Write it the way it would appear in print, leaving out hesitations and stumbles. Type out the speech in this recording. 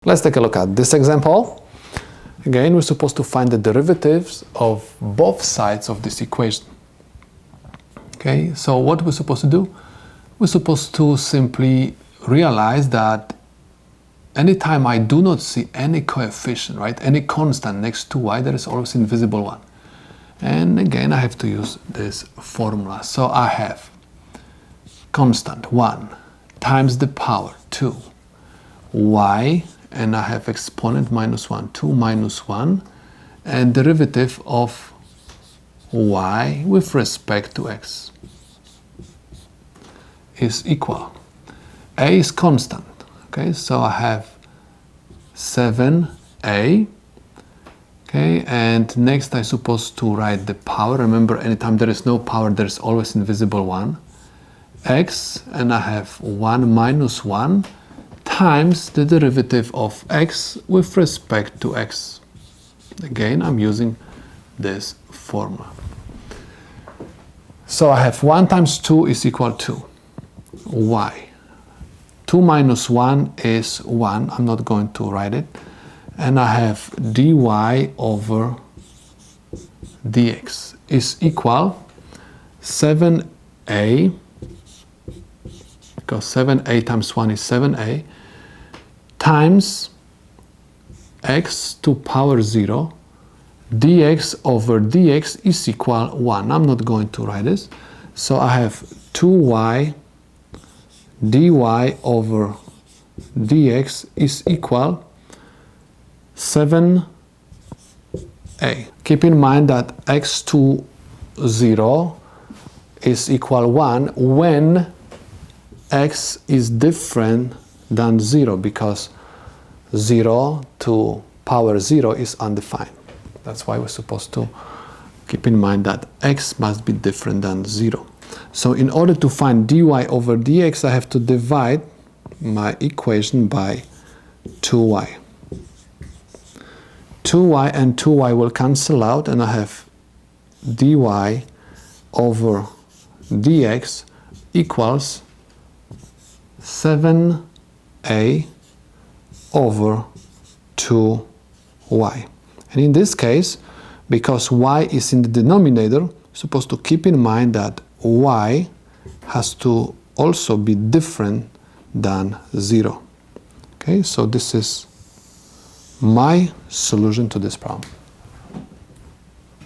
Let's take a look at this example. Again, we're supposed to find the derivatives of both sides of this equation. Okay, so what we're supposed to do? We're supposed to simply realize that anytime I do not see any coefficient, right, any constant next to y, there is always invisible one. And again, I have to use this formula. So I have constant 1 times the power 2 y, and I have exponent minus 1, 2 minus 1, and derivative of y with respect to x is equal. A is constant, okay, so I have 7a, okay, and next I'm supposed to write the power. Remember, anytime there is no power, there is always invisible one. X, and I have 1 minus 1 times the derivative of x with respect to x. Again, I'm using this formula. So I have 1 times 2 is equal to y. 2 minus 1 is 1. I'm not going to write it. And I have dy over dx is equal 7a, because 7a times 1 is 7a, times x to power 0, dx over dx is equal 1. I'm not going to write this. So I have 2y dy over dx is equal 7a. Keep in mind that x to 0 is equal 1 when x is different than 0, because 0 to power 0 is undefined. That's why we're supposed to keep in mind that x must be different than 0. So in order to find dy over dx, I have to divide my equation by 2y. 2y and 2y will cancel out, and I have dy over dx equals 7a over 2y. And in this case, because y is in the denominator, supposed to keep in mind that y has to also be different than 0. Okay, so this is my solution to this problem.